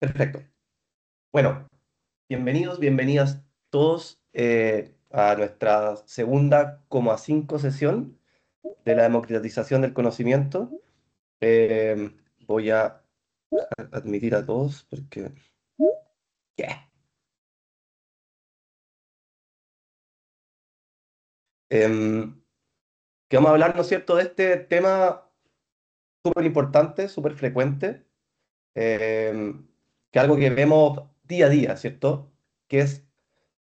Perfecto. Bueno, bienvenidos, bienvenidas todos a nuestra segunda coma cinco sesión de la democratización del conocimiento. Voy a admitir a todos porque... ¿Qué? Em, que vamos a hablar, ¿no es cierto?, de este tema súper importante, súper frecuente, que es algo que vemos día a día, ¿cierto? Que es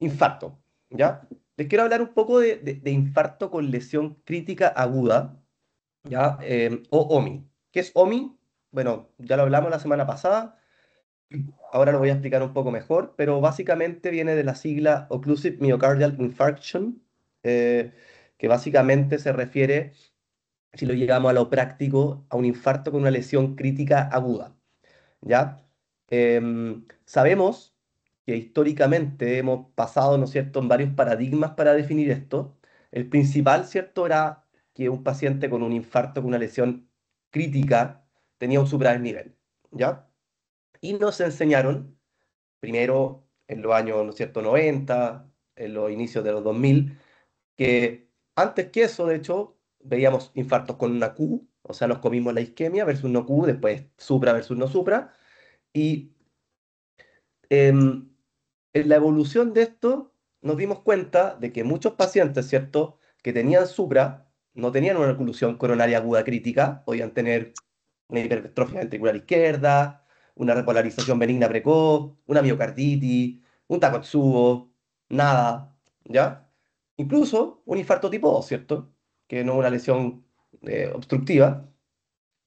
infarto, ¿ya? Les quiero hablar un poco de infarto con lesión crítica aguda, ¿ya? O OMI. ¿Qué es OMI? Bueno, ya lo hablamos la semana pasada, ahora lo voy a explicar un poco mejor, pero básicamente viene de la sigla Occlusive Myocardial Infarction, eh, que básicamente se refiere, si lo llevamos a lo práctico, a un infarto con una lesión crítica aguda, ¿ya? Sabemos que históricamente hemos pasado, ¿no es cierto?, en varios paradigmas para definir esto. El principal, ¿cierto?, era que un paciente con un infarto, con una lesión crítica, tenía un supradesnivel, ¿ya? Y nos enseñaron, primero en los años, ¿no es cierto?, 90, en los inicios de los 2000, que antes que eso, de hecho, veíamos infartos con una Q, o sea, nos comimos la isquemia versus no Q, después supra versus no supra, y em, en la evolución de esto nos dimos cuenta de que muchos pacientes, ¿cierto?, que tenían supra, no tenían una oclusión coronaria aguda crítica, podían tener una hipertrofia ventricular izquierda, una repolarización benigna precoz, una miocarditis, un Takotsubo, nada, ¿ya? Incluso un infarto tipo 2, ¿cierto? Que no es una lesión obstructiva.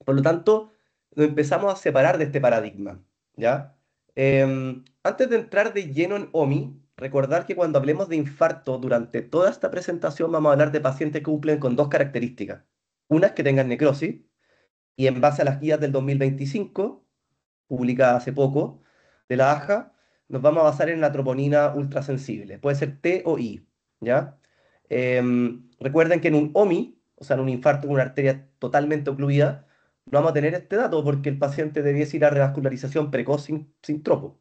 Por lo tanto, nos empezamos a separar de este paradigma, ¿ya? Antes de entrar de lleno en OMI, recordar que cuando hablemos de infarto durante toda esta presentación vamos a hablar de pacientes que cumplen con dos características. Una es que tengan necrosis, y en base a las guías del 2025, publicadas hace poco, de la AJA, nos vamos a basar en la troponina ultrasensible. Puede ser T o I, ¿ya? Recuerden que en un OMI, o sea, en un infarto con una arteria totalmente ocluida, no vamos a tener este dato porque el paciente debiese ir a revascularización precoz sin tropo.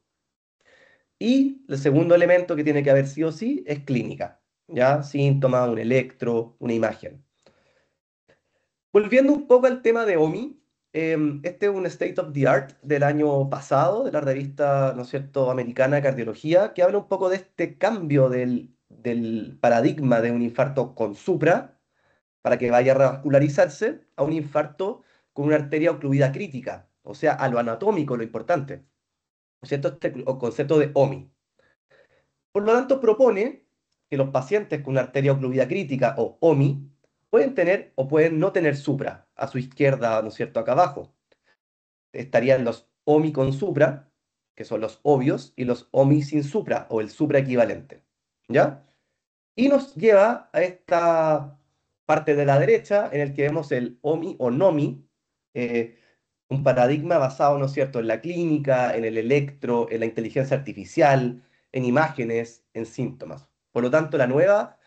Y el segundo elemento que tiene que haber sí o sí es clínica, ¿ya? Síntomas, un electro, una imagen. Volviendo un poco al tema de OMI, este es un state of the art del año pasado, de la revista, ¿no es cierto?, americana de cardiología, que habla un poco de este cambio del paradigma de un infarto con supra, para que vaya a revascularizarse, a un infarto con una arteria ocluida crítica, o sea, a lo anatómico, lo importante, ¿no es cierto?, este concepto de OMI. Por lo tanto, propone que los pacientes con una arteria ocluida crítica o OMI pueden tener o pueden no tener supra a su izquierda, ¿no es cierto?, acá abajo. Estarían los OMI con supra, que son los obvios, y los OMI sin supra o el supra equivalente. ¿Ya? Y nos lleva a esta parte de la derecha en el que vemos el OMI o NOMI, eh, un paradigma basado, ¿no es cierto?, en la clínica, en el electro, en la inteligencia artificial, en imágenes, en síntomas. Por lo tanto, la nueva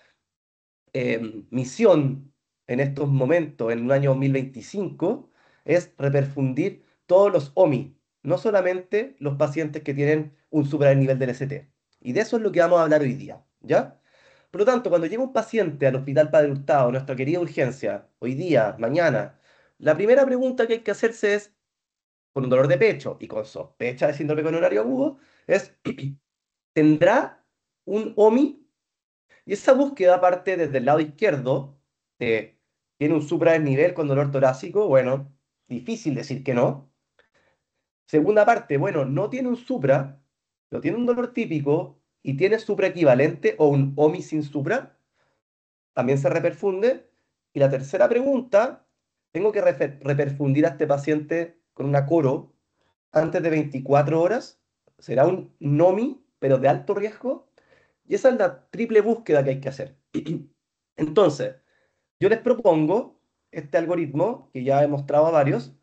misión en estos momentos, en el año 2025, es reperfundir todos los OMI, no solamente los pacientes que tienen un nivel del ST. Y de eso es lo que vamos a hablar hoy día, ¿ya? Por lo tanto, cuando llega un paciente al Hospital Padre Hurtado, nuestra querida urgencia, hoy día, mañana, la primera pregunta que hay que hacerse es, con un dolor de pecho y con sospecha de síndrome coronario agudo, es, ¿tendrá un OMI? Y esa búsqueda parte desde el lado izquierdo, tiene un supradesnivel con dolor torácico, bueno, difícil decir que no. Segunda parte, bueno, no tiene un supra, pero tiene un dolor típico y tiene supra equivalente o un OMI sin supra, también se reperfunde. Y la tercera pregunta, tengo que reperfundir a este paciente con una coro antes de 24 horas. ¿Será un NOMI, pero de alto riesgo? Y esa es la triple búsqueda que hay que hacer. Entonces, yo les propongo este algoritmo, que ya he mostrado a varios,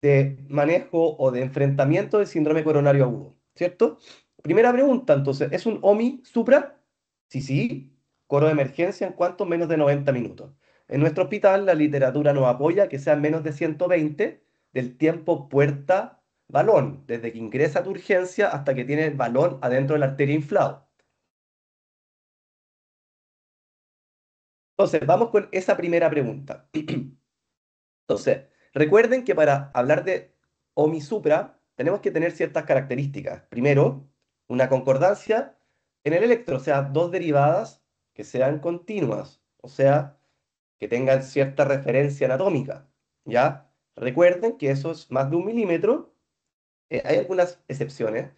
de manejo o de enfrentamiento del síndrome coronario agudo, ¿cierto? Primera pregunta, entonces, ¿es un OMI supra? Sí, sí. Coro de emergencia en cuanto menos de 90 minutos. En nuestro hospital la literatura nos apoya que sean menos de 120 del tiempo puerta balón, desde que ingresa a tu urgencia hasta que tiene el balón adentro de la arteria inflado. Entonces, vamos con esa primera pregunta. Entonces, recuerden que para hablar de omisupra tenemos que tener ciertas características. Primero, una concordancia en el electro, o sea, dos derivadas que sean continuas, o sea, que tengan cierta referencia anatómica. ¿Ya? Recuerden que eso es más de 1 milímetro. Hay algunas excepciones.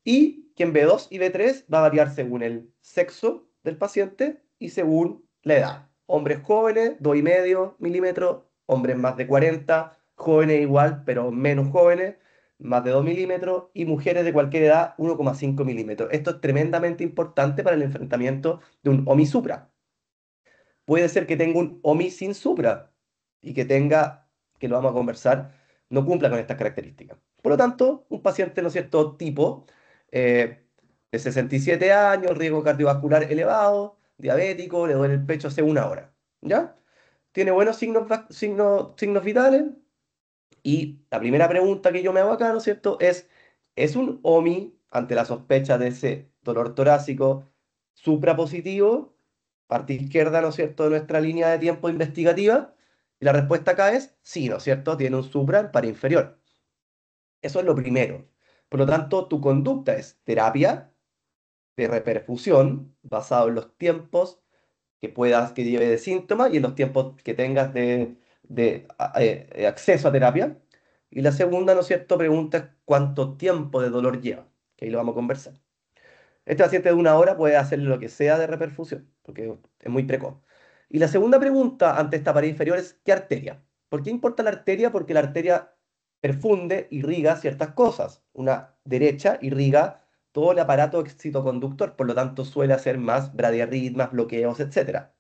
Y que en B2 y B3 va a variar según el sexo del paciente y según la edad. Hombres jóvenes, 2,5 milímetros. Hombres más de 40, jóvenes igual, pero menos jóvenes, más de 2 milímetros. Y mujeres de cualquier edad, 1,5 milímetros. Esto es tremendamente importante para el enfrentamiento de un OMI-SUPRA. Puede ser que tenga un OMI sin supra y que tenga, que lo vamos a conversar, no cumpla con estas características. Por lo tanto, un paciente, ¿no es cierto?, tipo de 67 años, riesgo cardiovascular elevado, diabético, le duele el pecho hace 1 hora. ¿Ya? Tiene buenos signos vitales. Y la primera pregunta que yo me hago acá, ¿no es cierto?, ¿es un OMI ante la sospecha de ese dolor torácico suprapositivo? Parte izquierda, ¿no es cierto?, de nuestra línea de tiempo investigativa. Y la respuesta acá es sí, ¿no es cierto? Tiene un supra en par inferior. Eso es lo primero. Por lo tanto, tu conducta es terapia de reperfusión basado en los tiempos que lleve de síntomas y en los tiempos que tengas de acceso a terapia. Y la segunda, ¿no es cierto?, pregunta es cuánto tiempo de dolor lleva, que ahí lo vamos a conversar. Este paciente de 1 hora puede hacer lo que sea de reperfusión, porque es muy precoz. Y la segunda pregunta ante esta pared inferior es ¿qué arteria? ¿Por qué importa la arteria? Porque la arteria perfunde, irriga ciertas cosas. Una derecha irriga todo el aparato excitoconductor, por lo tanto suele hacer más bradiarritmas, bloqueos, etcétera.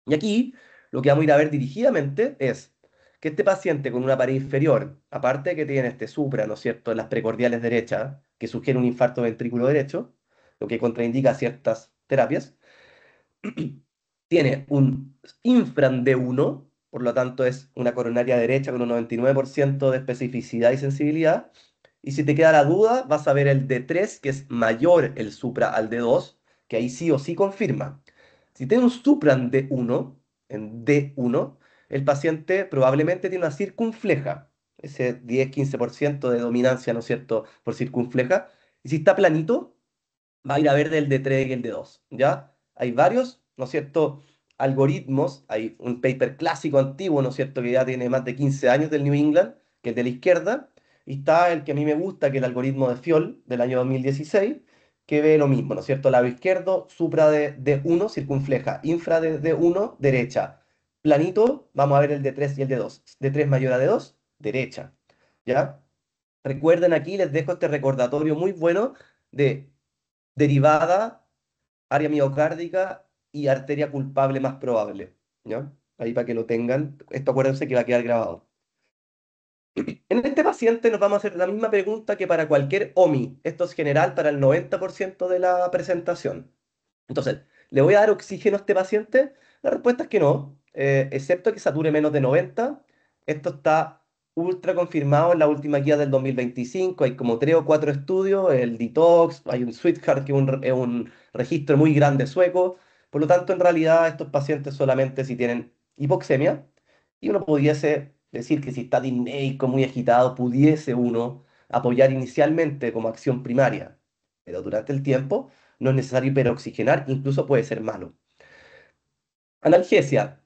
Y aquí lo que vamos a ir a ver dirigidamente es que este paciente con una pared inferior, aparte de que tiene este supra, ¿no es cierto?, en las precordiales derechas, que sugiere un infarto ventrículo derecho, lo que contraindica ciertas terapias, tiene un infran D1, por lo tanto es una coronaria derecha con un 99% de especificidad y sensibilidad. Y si te queda la duda, vas a ver el D3, que es mayor el supra al D2, que ahí sí o sí confirma. Si tiene un supra en D1, el paciente probablemente tiene una circunfleja, ese 10-15% de dominancia, ¿no es cierto?, por circunfleja. Y si está planito, va a ir a ver del D3 y el D2, ¿ya? Hay varios, ¿no es cierto?, algoritmos. Hay un paper clásico antiguo, ¿no es cierto?, que ya tiene más de 15 años del New England, que es de la izquierda, y está el que a mí me gusta, que es el algoritmo de Fiol del año 2016, que ve lo mismo, ¿no es cierto? Lado izquierdo, supra de D1, circunfleja, infra de D1, derecha. Planito, vamos a ver el D3 y el D2. D3 mayor a D2, derecha, ¿ya? Recuerden aquí, les dejo este recordatorio muy bueno de derivada, área miocárdica y arteria culpable más probable, ¿ya? Ahí para que lo tengan. Esto acuérdense que va a quedar grabado. En este paciente nos vamos a hacer la misma pregunta que para cualquier OMI. Esto es general para el 90% de la presentación. Entonces, ¿le voy a dar oxígeno a este paciente? La respuesta es que no, excepto que sature menos de 90. Esto está ultra confirmado en la última guía del 2025. Hay como 3 o 4 estudios, el Detox, hay un Sweetheart, que es un registro muy grande sueco. Por lo tanto, en realidad, estos pacientes solamente si tienen hipoxemia, y uno pudiese decir que si está disneico, muy agitado, pudiese uno apoyar inicialmente como acción primaria, pero durante el tiempo no es necesario hiperoxigenar, incluso puede ser malo. Analgesia.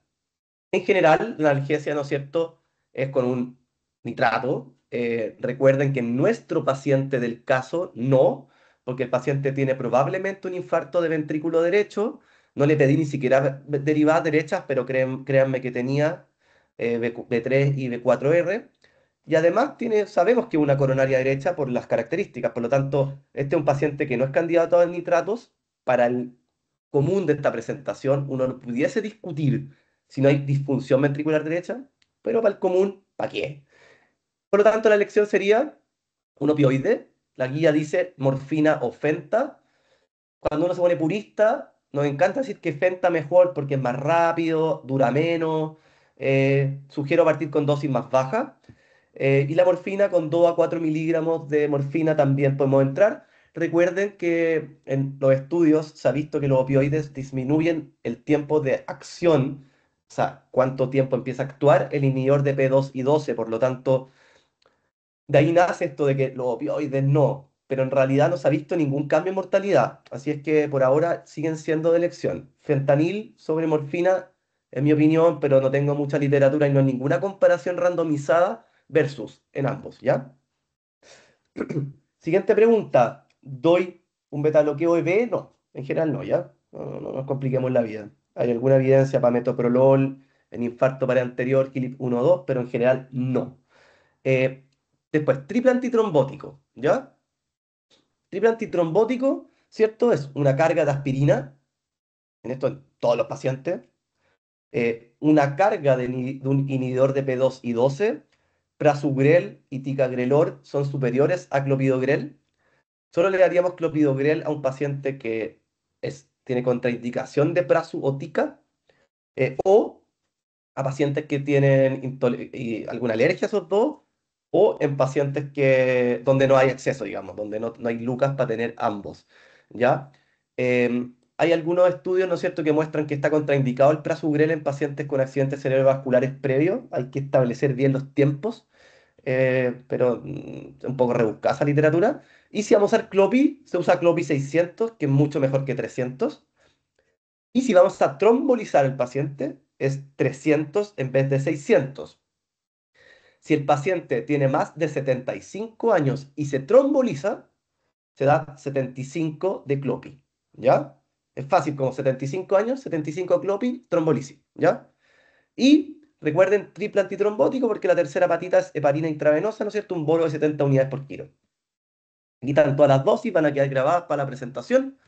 En general, la analgesia, ¿no es cierto?, es con un nitrato. Recuerden que en nuestro paciente del caso no, porque el paciente tiene probablemente un infarto de ventrículo derecho. No le pedí ni siquiera derivadas derechas, pero créanme que tenía B3 y B4R. Y además sabemos que es una coronaria derecha por las características. Por lo tanto, este es un paciente que no es candidato a nitratos. Para el común de esta presentación, uno no pudiese discutir si no hay disfunción ventricular derecha, pero para el común, ¿para qué? Por lo tanto, la elección sería un opioide. La guía dice morfina o fenta. Cuando uno se pone purista, nos encanta decir que fenta mejor porque es más rápido, dura menos. Sugiero partir con dosis más bajas. Y la morfina con 2 a 4 miligramos de morfina también podemos entrar. Recuerden que en los estudios se ha visto que los opioides disminuyen el tiempo de acción, o sea, cuánto tiempo empieza a actuar el inhibidor de P2 y 12. Por lo tanto, de ahí nace esto de que los opioides no, pero en realidad no se ha visto ningún cambio en mortalidad. Así es que por ahora siguen siendo de elección. Fentanil sobre morfina, en mi opinión, pero no tengo mucha literatura y no hay ninguna comparación randomizada versus en ambos, ¿ya? Siguiente pregunta. ¿Doy un beta-bloqueo EB? No, en general no, ¿ya? No nos compliquemos la vida. Hay alguna evidencia para metoprolol en infarto anterior, GILIP 1-2, pero en general no. Eh, Después, triple antitrombótico, ¿ya? Triple antitrombótico, ¿cierto? Es una carga de aspirina, en esto en todos los pacientes, una carga de un inhibidor de P2 y 12, prasugrel y ticagrelor son superiores a clopidogrel. Solo le daríamos clopidogrel a un paciente que tiene contraindicación de prasu o tica, o a pacientes que tienen alguna alergia a esos dos, o en pacientes donde no hay acceso, digamos, donde no hay lucas para tener ambos, ¿ya? Hay algunos estudios, ¿no es cierto?, que muestran que está contraindicado el prasugrel en pacientes con accidentes cerebrovasculares previos. Hay que establecer bien los tiempos, pero un poco rebuscada esa literatura. Y si vamos a usar Clopi, se usa Clopi 600, que es mucho mejor que 300. Y si vamos a trombolizar al paciente, es 300 en vez de 600. Si el paciente tiene más de 75 años y se tromboliza, se da 75 de Clopi, ¿ya? Es fácil, como 75 años, 75 Clopi, trombolisis, ¿ya? Y recuerden, triple antitrombótico porque la tercera patita es heparina intravenosa, ¿no es cierto? Un bolo de 70 unidades por kilo. Quitan todas las dosis, van a quedar grabadas para la presentación.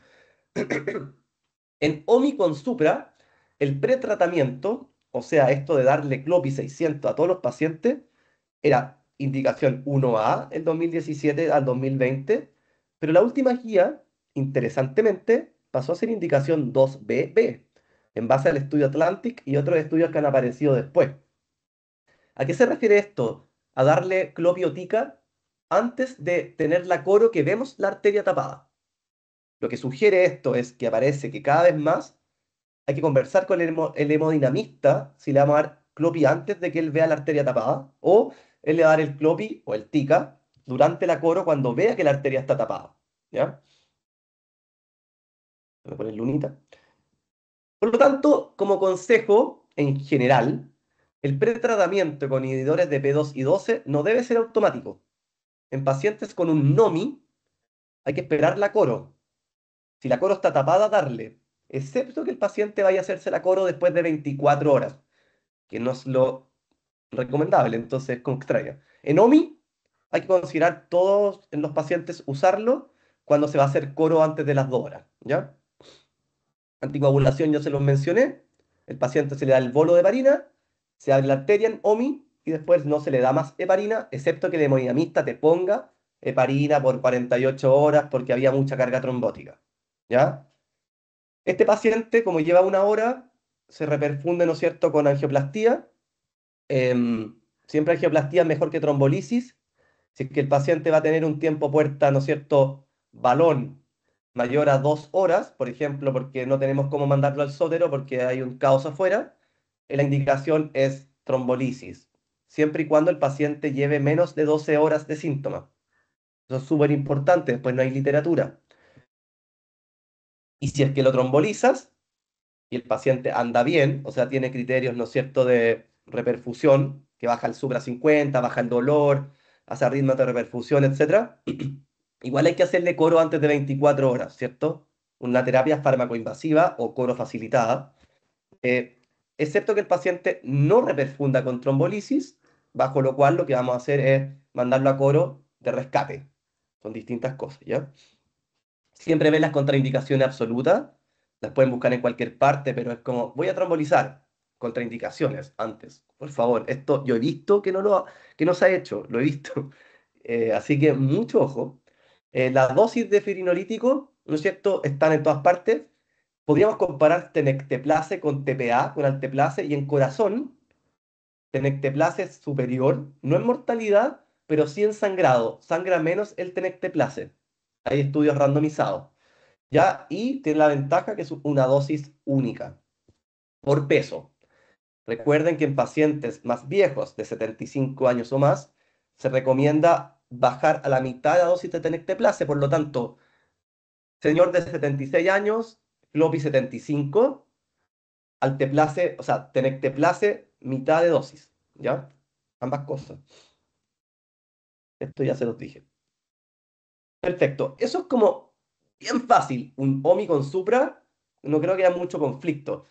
En OMI con Supra, el pretratamiento, o sea, esto de darle Clopi 600 a todos los pacientes, era indicación 1A el 2017 al 2020, pero la última guía, interesantemente, pasó a ser indicación 2BB, en base al estudio Atlantic y otros estudios que han aparecido después. ¿A qué se refiere esto? A darle clopiotica antes de tener la coro que vemos la arteria tapada. Lo que sugiere esto es que aparece que cada vez más hay que conversar con el hemodinamista si le vamos a dar clopi antes de que él vea la arteria tapada, o él le va a dar el clopi o el tica durante la coro cuando vea que la arteria está tapada. ¿Ya? Voy a poner lunita. Por lo tanto, como consejo en general, el pretratamiento con inhibidores de P2 y 12 no debe ser automático. En pacientes con un NOMI hay que esperar la coro. Si la coro está tapada, darle, excepto que el paciente vaya a hacerse la coro después de 24 horas, que no es lo recomendable, entonces como extraña. En OMI hay que considerar todos en los pacientes usarlo cuando se va a hacer coro antes de las 2 horas, ¿ya? Anticoagulación ya se los mencioné, el paciente se le da el bolo de heparina, se abre la arteria en OMI y después no se le da más heparina, excepto que el hemodinamista te ponga heparina por 48 horas porque había mucha carga trombótica, ¿ya? Este paciente, como lleva 1 hora, se reperfunde, ¿no es cierto?, con angioplastía. Siempre angioplastía es mejor que trombolisis. Si es que el paciente va a tener un tiempo puerta, ¿no es cierto?, balón mayor a 2 horas, por ejemplo, porque no tenemos cómo mandarlo al sótero porque hay un caos afuera, la indicación es trombolisis, siempre y cuando el paciente lleve menos de 12 horas de síntomas. Eso es súper importante, después no hay literatura. Y si es que lo trombolizas y el paciente anda bien, o sea, tiene criterios, ¿no es cierto?, de reperfusión, que baja el supra 50, baja el dolor, hace ritmos de reperfusión, etcétera. Igual hay que hacerle coro antes de 24 horas, ¿cierto? Una terapia fármacoinvasiva o coro facilitada, eh, excepto que el paciente no reperfunda con trombolisis, bajo lo cual lo que vamos a hacer es mandarlo a coro de rescate. Son distintas cosas, ¿ya? Siempre ven las contraindicaciones absolutas, las pueden buscar en cualquier parte, pero es como, voy a trombolizar, contraindicaciones antes. Por favor, esto yo he visto que no se ha hecho, lo he visto. Así que mucho ojo. Las dosis de firinolítico, ¿no es cierto?, están en todas partes. Podríamos comparar tenecteplase con TPA, con alteplase, y en corazón tenecteplase superior, no en mortalidad, pero sí en sangrado. Sangra menos el tenecteplase. Hay estudios randomizados. ¿Ya? Y tiene la ventaja que es una dosis única por peso. Recuerden que en pacientes más viejos, de 75 años o más, se recomienda bajar a la mitad de la dosis de tenecteplase. Por lo tanto, señor de 76 años, Floppy 75, alteplase, o sea, tenecteplase, mitad de dosis. ¿Ya? Ambas cosas. Esto ya se los dije. Perfecto. Eso es como bien fácil. Un OMI con Supra, no creo que haya mucho conflicto.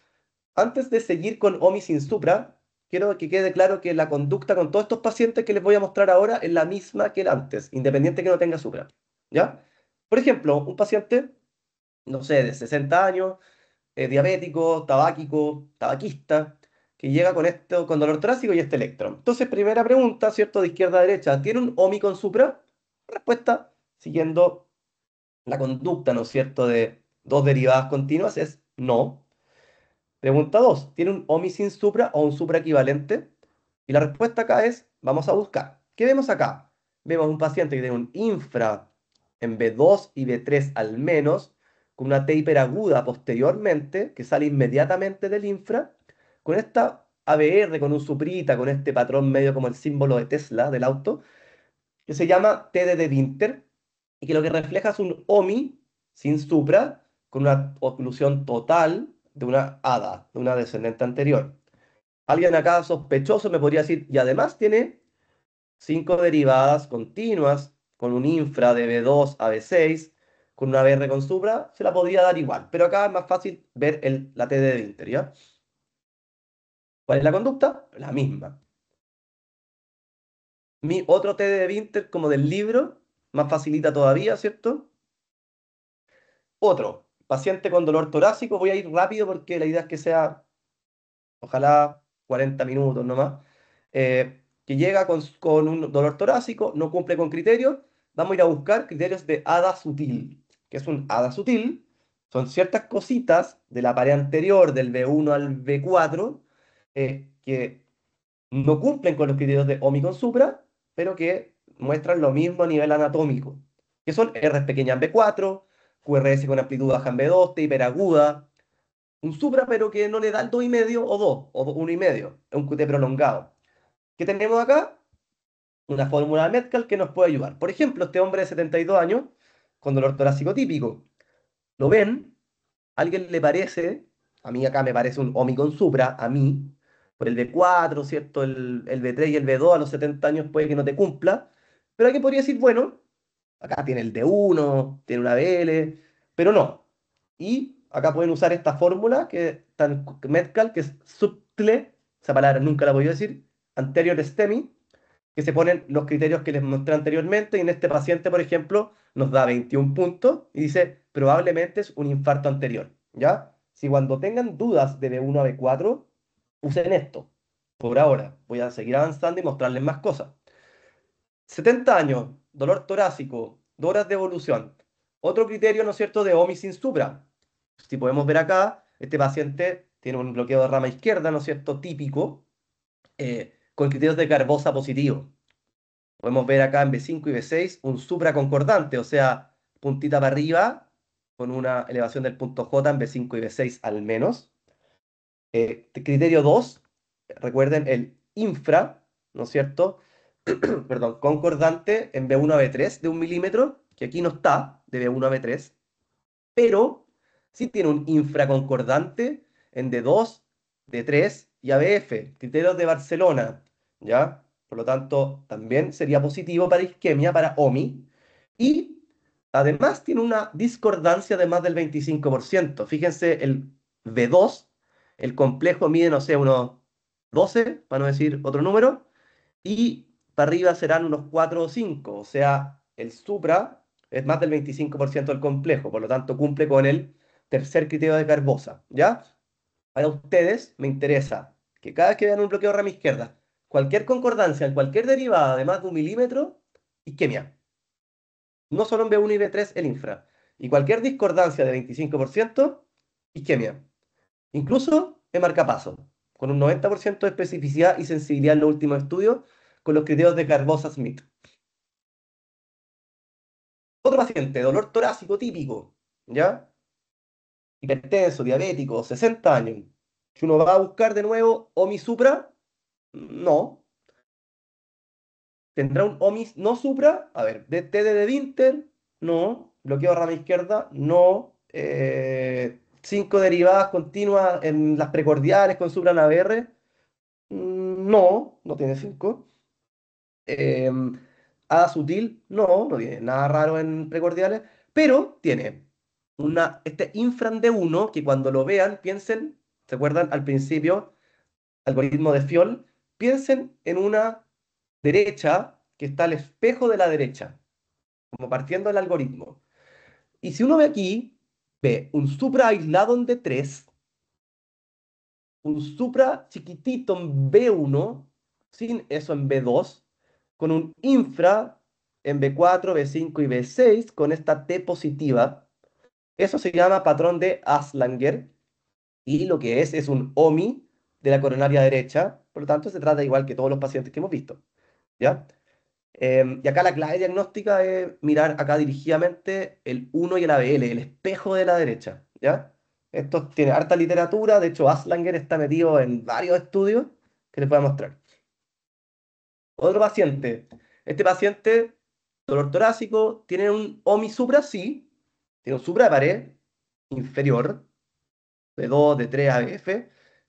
Antes de seguir con OMI sin Supra, quiero que quede claro que la conducta con todos estos pacientes que les voy a mostrar ahora es la misma que el antes, independiente que no tenga Supra. ¿Ya? Por ejemplo, un paciente, no sé, de 60 años, diabético, tabáquico, tabaquista, que llega con esto, con dolor torácico y este electro. Entonces, primera pregunta, ¿cierto? De izquierda a derecha, ¿tiene un OMI con Supra? Respuesta, siguiendo la conducta, ¿no es cierto?, de dos derivadas continuas, es no. Pregunta 2, ¿tiene un OMI sin supra o un supra equivalente? Y la respuesta acá es, vamos a buscar. ¿Qué vemos acá? Vemos un paciente que tiene un infra en B2 y B3 al menos, con una T hiperaguda posteriormente, que sale inmediatamente del infra, con esta ABR, con un suprita, con este patrón medio como el símbolo de Tesla del auto, que se llama TD de Winter, y que lo que refleja es un OMI sin supra, con una oclusión total de una hada, de una descendente anterior. Alguien acá sospechoso me podría decir, y además tiene 5 derivadas continuas, con un infra de B2 a B6, con una BR con supra, se la podría dar igual. Pero acá es más fácil ver la TD de Winter, ¿ya? ¿Cuál es la conducta? La misma. Mi otro TD de Winter, como del libro, más facilita todavía, ¿cierto? Otro, paciente con dolor torácico, voy a ir rápido porque la idea es que sea, ojalá, 40 minutos nomás, que llega con un dolor torácico, no cumple con criterios, vamos a ir a buscar criterios de hada sutil. ¿Qué es un hada sutil? Son ciertas cositas de la pared anterior, del B1 al B4, que no cumplen con los criterios de Omi con Supra, pero que muestran lo mismo a nivel anatómico, que son R pequeña en B4, QRS con amplitud baja en B2, T hiperaguda, un Supra pero que no le da el 2,5 o 2, o 1,5, es un QT prolongado. ¿Qué tenemos acá? Una fórmula de Metcalfe que nos puede ayudar. Por ejemplo, este hombre de 72 años, con dolor torácico típico, ¿lo ven? ¿A alguien le parece? A mí acá me parece un Omicron Supra, a mí, por el B4, ¿cierto? El B3 y el B2 a los 70 años puede que no te cumpla, pero aquí podría decir, bueno, acá tiene el D1, tiene una BL, pero no. Y acá pueden usar esta fórmula que tan Metcalfe, que es subtle, esa palabra nunca la voy a decir, anterior STEMI, que se ponen los criterios que les mostré anteriormente, y en este paciente, por ejemplo, nos da 21 puntos y dice, probablemente es un infarto anterior, ¿ya? Si cuando tengan dudas de B1 a B4, usen esto. Por ahora, voy a seguir avanzando y mostrarles más cosas. 70 años, dolor torácico, 2 horas de evolución. Otro criterio, ¿no es cierto?, de OMI sin supra. Si podemos ver acá, este paciente tiene un bloqueo de rama izquierda, ¿no es cierto?, típico, con criterios de Carbosa positivo. Podemos ver acá en B5 y B6 un supraconcordante, o sea, puntita para arriba, con una elevación del punto J en B5 y B6 al menos. Criterio 2, recuerden el infra, ¿no es cierto? Perdón, concordante en B1 a B3 de 1 milímetro, que aquí no está, de B1 a B3, pero sí tiene un infraconcordante en D2, D3 y ABF, criterios de Barcelona, ¿ya? Por lo tanto, también sería positivo para isquemia, para OMI, y además tiene una discordancia de más del 25%. Fíjense, el B2, el complejo mide, no sé, unos 12, para no decir otro número, y para arriba serán unos 4 o 5, o sea, el supra es más del 25% del complejo, por lo tanto cumple con el tercer criterio de Carbosa, ¿ya? Para ustedes me interesa que cada vez que vean un bloqueo de rama izquierda, cualquier concordancia en cualquier derivada de más de 1 milímetro, isquemia. No solo en B1 y B3 el infra. Y cualquier discordancia de 25%, isquemia. Incluso en marcapaso. con un 90% de especificidad y sensibilidad en los últimos estudios, con los criterios de Garbosa-Smith. Otro paciente, dolor torácico típico, ¿ya? Hipertenso, diabético, 60 años. Si uno va a buscar de nuevo Omisupra, no. ¿Tendrá un Omis no supra? A ver, TD de Winter, no. Bloqueo de rama izquierda, no. Cinco derivadas continuas en las precordiales con supra ABR, no, no tiene cinco. Hada sutil, no, no tiene nada raro en precordiales, pero tiene este infran de uno que cuando lo vean piensen, ¿se acuerdan al principio? Algoritmo de Fiol, piensen en una derecha que está al espejo de la derecha, como partiendo del algoritmo. Y si uno ve aquí, ve un supra aislado en D3, un supra chiquitito en B1, sin eso en B2, con un infra en B4, B5 y B6, con esta T positiva. Eso se llama patrón de Aslanger, y lo que es un OMI de la coronaria derecha, por lo tanto se trata igual que todos los pacientes que hemos visto, ¿ya? Y acá la clave diagnóstica es mirar acá dirigidamente el 1 y el ABL, el espejo de la derecha, ¿ya? Esto tiene harta literatura, de hecho Aslanger está metido en varios estudios que les voy a mostrar. Otro paciente, este paciente, dolor torácico, tiene un omisupra, sí, tiene un supra de pared inferior, de 2 de 3 ABF.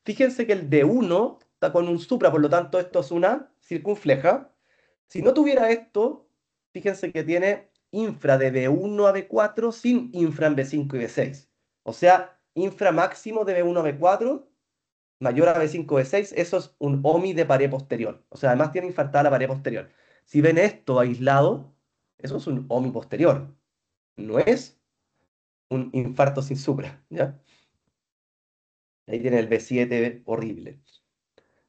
Fíjense que el D1 está con un supra, por lo tanto esto es una circunfleja. Si no tuviera esto, fíjense que tiene infra de B1 a B4 sin infra en B5 y B6. O sea, infra máximo de B1 a B4 mayor a B5 B6, eso es un OMI de pared posterior. O sea, además tiene infartada la pared posterior. Si ven esto aislado, eso es un OMI posterior. No es un infarto sin supra, ¿ya? Ahí tiene el B7 horrible.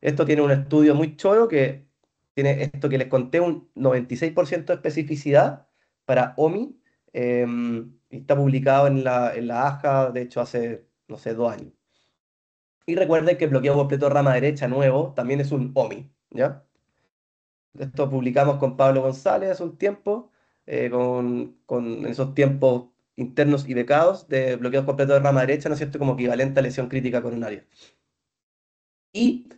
Esto tiene un estudio muy choro que tiene esto que les conté, un 96% de especificidad para OMI. Y está publicado en la AJA, de hecho, hace, no sé, 2 años. Y recuerden que el bloqueo completo de rama derecha nuevo también es un OMI, ¿ya? Esto publicamos con Pablo González hace un tiempo, con esos tiempos internos y becados de bloqueo completo de rama derecha, ¿no es cierto? Como equivalente a lesión crítica coronaria. Y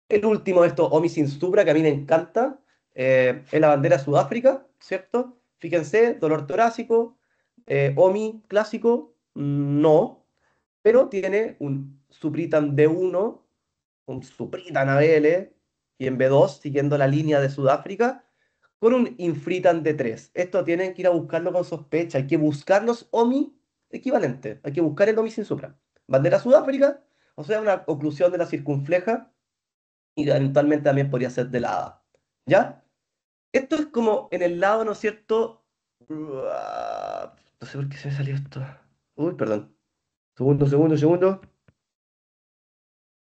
el último de estos, Omi sin supra, que a mí me encanta, es la bandera de Sudáfrica, ¿cierto? Fíjense, dolor torácico, Omi clásico, no, pero tiene un Supritan D1, un Supritan ABL, y en B2, siguiendo la línea de Sudáfrica, con un Infritan D3. Esto tienen que ir a buscarlo con sospecha, hay que buscar los OMI equivalentes, hay que buscar el OMI sin supra. Bandera Sudáfrica, o sea, una oclusión de la circunfleja y eventualmente también podría ser de la hada. ¿Ya? Esto es como en el lado, ¿no es cierto? No sé por qué se me salió esto. Uy, perdón. Segundo, segundo, segundo.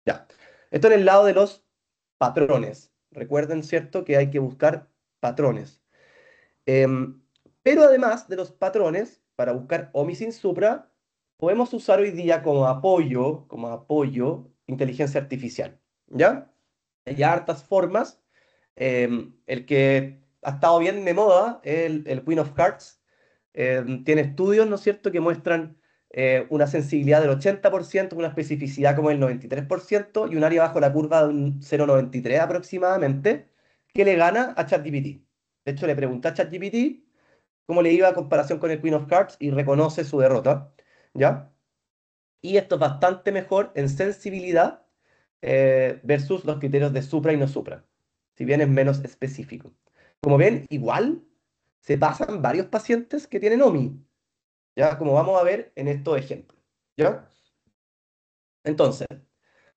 Ya. Esto en el lado de los patrones. Recuerden, ¿cierto? Que hay que buscar patrones. Em, pero además de los patrones, para buscar Omi supra, podemos usar hoy día como apoyo, inteligencia artificial. ¿Ya? Hay hartas formas. El que ha estado bien de moda es el Queen of Hearts. Tiene estudios, ¿no es cierto?, que muestran una sensibilidad del 80%, una especificidad como el 93% y un área bajo la curva de un 0,93 aproximadamente, que le gana a ChatGPT. De hecho, le pregunté a ChatGPT cómo le iba a comparación con el Queen of Hearts y reconoce su derrota, ¿ya? Y esto es bastante mejor en sensibilidad versus los criterios de supra y no supra, si bien es menos específico. Como ven, igual se pasan varios pacientes que tienen OMI, ¿ya? Como vamos a ver en estos ejemplos, ¿ya? Entonces,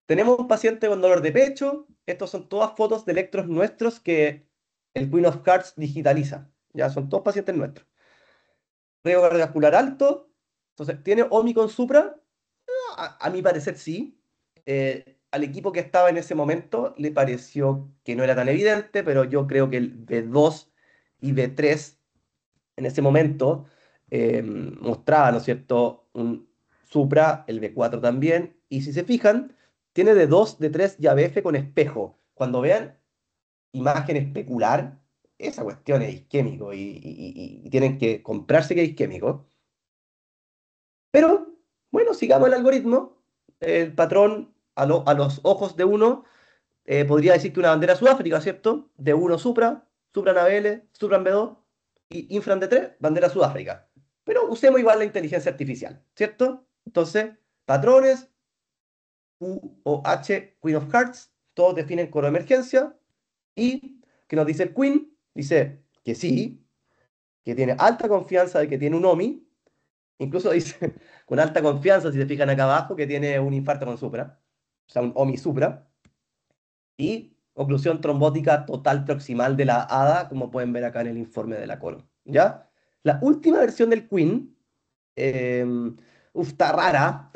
tenemos un paciente con dolor de pecho. Estos son todas fotos de electros nuestros que el Queen of Hearts digitaliza, ¿ya? Son todos pacientes nuestros. Riesgo cardiovascular alto. Entonces, ¿tiene OMI con supra? A mi parecer sí. Al equipo que estaba en ese momento le pareció que no era tan evidente, pero yo creo que el B2 y B3 en ese momento mostraba, ¿no es cierto?, un Supra, el B4 también. Y si se fijan, tiene de 2, de 3 y ABF con espejo. Cuando vean imagen especular, esa cuestión es isquémico y tienen que comprarse que es isquémico. Pero, bueno, sigamos el algoritmo. El patrón a los ojos de uno podría decir que una bandera Sudáfrica, ¿cierto? De uno Supra, Supran ABL, Supran B2 y Infran D3, bandera Sudáfrica. Pero usemos igual la inteligencia artificial, ¿cierto? Entonces, patrones, U o H, Queen of Hearts, todos definen coro de emergencia. Y que nos dice el Queen, dice que sí, que tiene alta confianza de que tiene un OMI. Incluso dice con alta confianza, si se fijan acá abajo, que tiene un infarto con supra, o sea, un OMI supra. Y oclusión trombótica total proximal de la ADA, como pueden ver acá en el informe de la Coro. ¿Ya? La última versión del Queen, eh, está rara,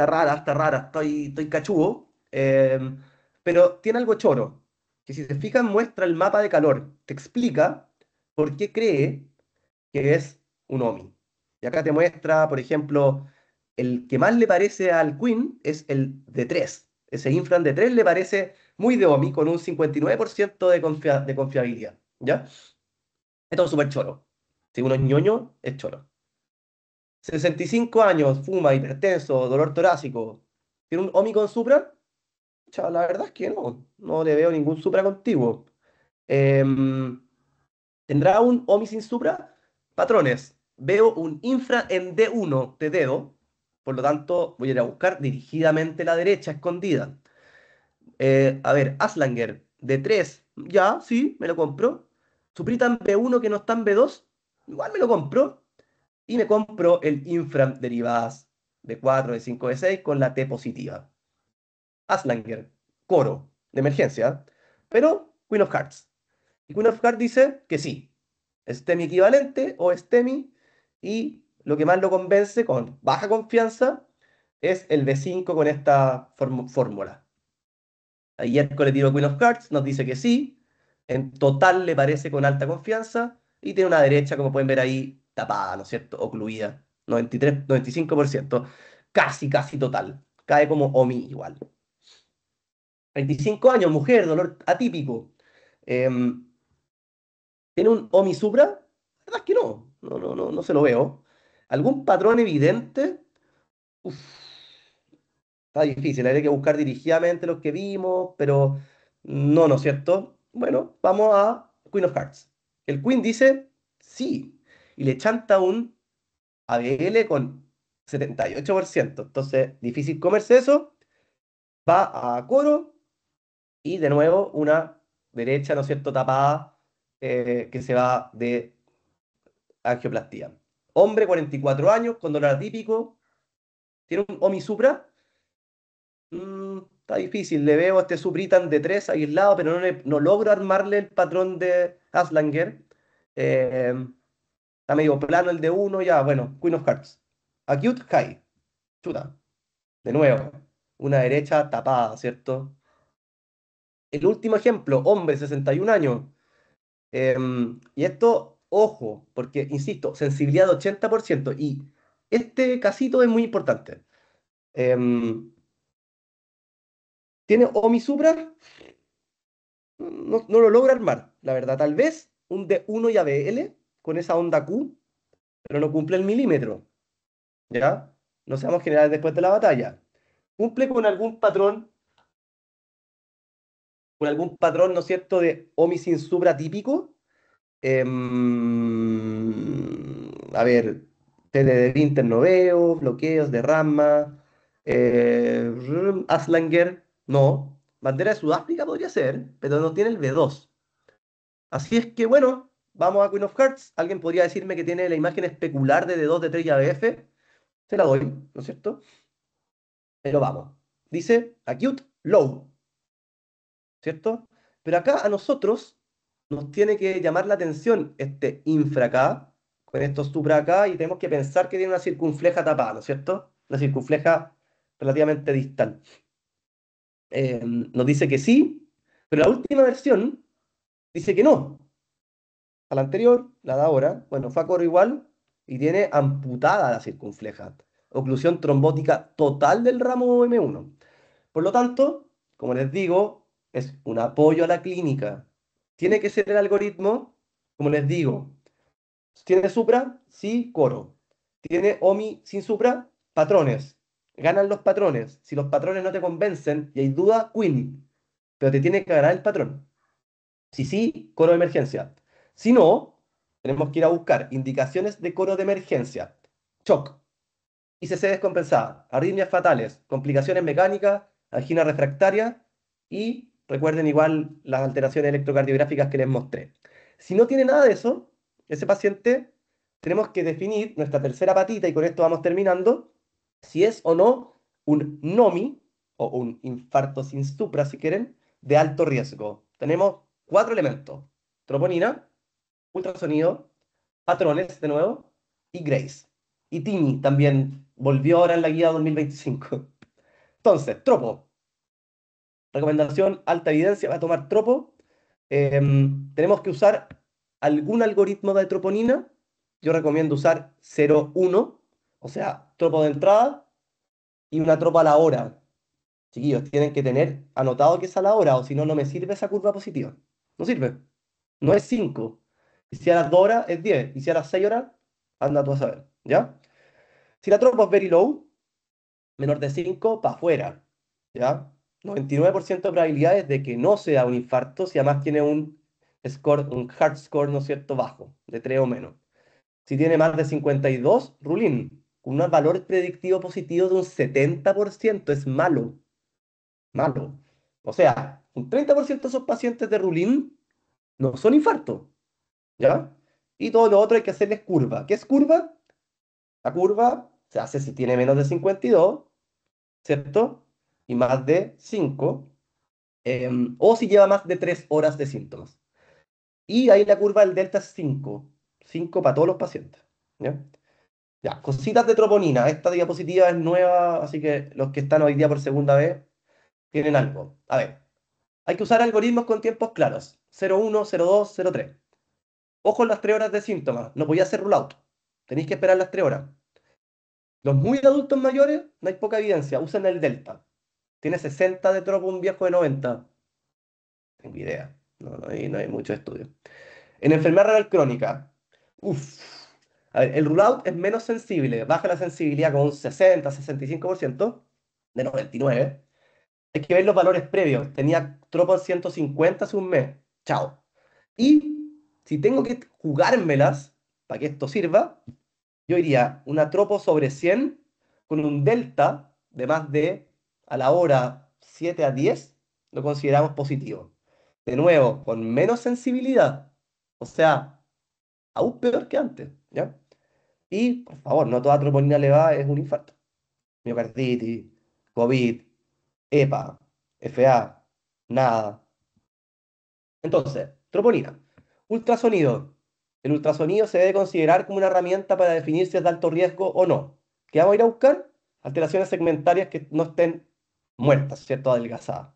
estoy cachudo, pero tiene algo choro, que si se fijan muestra el mapa de calor, te explica por qué cree que es un OMI. Y acá te muestra, por ejemplo, el que más le parece al Queen es el de 3. Ese Infran de 3 le parece muy de OMI, con un 59% de confiabilidad. ¿Ya? Esto es súper choro. Si uno es ñoño, es choro. 65 años, fuma, hipertenso, dolor torácico. ¿Tiene un OMI con Supra? Chao, la verdad es que no. No le veo ningún Supra contigo. Em, ¿Tendrá un OMI sin Supra? Patrones. Veo un infra en D1 de dedo. Por lo tanto, voy a ir a buscar dirigidamente la derecha, escondida. A ver, Aslanger, D3. Ya, sí, me lo compro. Suprita en B1 que no está en B2. Igual me lo compro. Y me compro el infra derivadas de 4 de 5 de 6 con la T positiva. Aslanger, coro, de emergencia. Pero Queen of Hearts. Y Queen of Hearts dice que sí. STEMI equivalente o STEMI, y lo que más lo convence con baja confianza es el B5 con esta fórmula. Ayer colectivo Queen of Hearts nos dice que sí, en total le parece con alta confianza y tiene una derecha, como pueden ver ahí, tapada, ¿no es cierto? Ocluida, 93, 95%, casi total, cae como OMI igual. 25 años, mujer, dolor atípico. Em, ¿Tiene un OMI Supra? La verdad es que no se lo veo. ¿Algún patrón evidente? Uf, está difícil, habría que buscar dirigidamente los que vimos, pero ¿no es cierto? Bueno, vamos a Queen of Hearts. El Queen dice sí, y le chanta un ABL con 78%. Entonces, difícil comerse eso. Va a coro y de nuevo una derecha, ¿no es cierto?, tapada, que se va de angioplastía. Hombre, 44 años, con dolor atípico. ¿Tiene un OMI Supra? Está difícil. Le veo a este Supritan de 3 aislado, pero no logro armarle el patrón de Aslanger. Eh, Está medio plano el de uno ya. Bueno, Queen of Hearts. Acute High. Chuta. De nuevo. Una derecha tapada, ¿cierto? El último ejemplo, hombre, 61 años. Y esto, ojo, porque, insisto, sensibilidad de 80%. Y este casito es muy importante. Em, ¿Tiene Omisupra? No lo logra armar, la verdad. Tal vez un D1 y ABL con esa onda Q, pero no cumple el milímetro. ¿Ya? No seamos generales después de la batalla. Cumple con algún patrón, ¿no es cierto?, de Omi sin Supra típico. A ver, TD de Vinter no veo, bloqueos de Rama, Aslanger, no. Bandera de Sudáfrica podría ser, pero no tiene el B2. Así es que bueno, vamos a Queen of Hearts. Alguien podría decirme que tiene la imagen especular de D2, D3 y ABF. Se la doy, ¿no es cierto? Pero vamos. Dice acute low, ¿cierto? Pero acá a nosotros nos tiene que llamar la atención este infra acá, con estos supra acá, y tenemos que pensar que tiene una circunfleja tapada, ¿no es cierto? Una circunfleja relativamente distal. Nos dice que sí, pero la última versión dice que no. A la anterior, la de ahora, bueno, fue a coro igual y tiene amputada la circunfleja. Oclusión trombótica total del ramo M1. Por lo tanto, como les digo, es un apoyo a la clínica. Tiene que ser el algoritmo, como les digo, ¿tiene supra? Sí, coro. ¿Tiene OMI sin supra? Patrones. Ganan los patrones. Si los patrones no te convencen y hay duda, queen. Pero te tiene que ganar el patrón. Si sí, coro de emergencia. Si no, tenemos que ir a buscar indicaciones de coro de emergencia. Shock, ICC descompensada, arritmias fatales, complicaciones mecánicas, angina refractaria y recuerden igual las alteraciones electrocardiográficas que les mostré. Si no tiene nada de eso, ese paciente tenemos que definir nuestra tercera patita y con esto vamos terminando, si es o no un NOMI o un infarto sin supra, si quieren, de alto riesgo. Tenemos cuatro elementos: troponina, ultrasonido, patrones de nuevo y Grace. Y Tini también volvió ahora en la guía 2025. Entonces, tropo. Recomendación, alta evidencia, va a tomar tropo. Tenemos que usar algún algoritmo de troponina. Yo recomiendo usar 0,1, o sea, tropo de entrada y una tropa a la hora. Chiquillos, tienen que tener anotado que es a la hora, o si no, no me sirve esa curva positiva. No sirve. No es 5. Y si a las 2 horas es 10. Y si a las 6 horas, anda tú a saber. ¿Ya? Si la tropa es very low, menor de 5 para afuera. ¿Ya? 99% de probabilidades de que no sea un infarto si además tiene un score, un hard score, ¿no es cierto?, bajo, de 3 o menos. Si tiene más de 52, rulín, con un valor predictivo positivo de un 70%, es malo. Malo. O sea, un 30% de esos pacientes de rulín no son infartos. ¿Ya? Y todo lo otro hay que hacerles curva. ¿Qué es curva? La curva se hace si tiene menos de 52, ¿cierto? Y más de 5, o si lleva más de 3 horas de síntomas. Y ahí la curva del delta es 5. 5 para todos los pacientes. ¿Ya? Ya, cositas de troponina. Esta diapositiva es nueva, así que los que están hoy día por segunda vez tienen algo. A ver, hay que usar algoritmos con tiempos claros. 0,1, 0,2, 0,3. Ojo en las 3 horas de síntomas. No podía hacer rule out. Tenéis que esperar las 3 horas. Los muy adultos mayores, no hay poca evidencia. Usan el delta. Tiene 60 de tropo un viejo de 90. No tengo idea. No hay mucho estudio. En enfermedad renal crónica. Uf. A ver, el rule out es menos sensible. Baja la sensibilidad con un 60-65% de 99. Hay que ver los valores previos. Tenía tropo en 150 hace un mes. Chao. Y si tengo que jugármelas para que esto sirva, yo iría una tropo sobre 100 con un delta de más de a la hora 7 a 10, lo consideramos positivo. De nuevo, con menos sensibilidad, o sea, aún peor que antes, ¿ya? Y, por favor, no toda troponina elevada es un infarto. Miocarditis, COVID, EPA, FA, nada. Entonces, troponina. Ultrasonido. El ultrasonido se debe considerar como una herramienta para definir si es de alto riesgo o no. ¿Qué vamos a ir a buscar? Alteraciones segmentarias que no estén muertas, ¿cierto? Adelgazadas.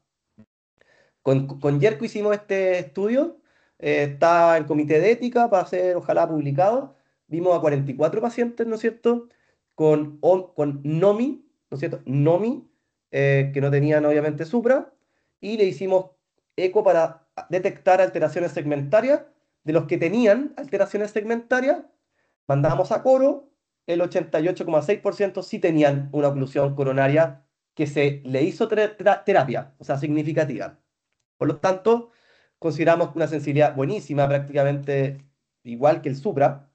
Con Yerko hicimos este estudio, está en comité de ética para ser ojalá publicado. Vimos a 44 pacientes, ¿no es cierto? Con NOMI, ¿no es cierto? NOMI, que no tenían obviamente supra, y le hicimos eco para detectar alteraciones segmentarias. De los que tenían alteraciones segmentarias, mandamos a coro, el 88,6% sí tenían una oclusión coronaria que se le hizo terapia, o sea, significativa. Por lo tanto, consideramos una sensibilidad buenísima, prácticamente igual que el Supra,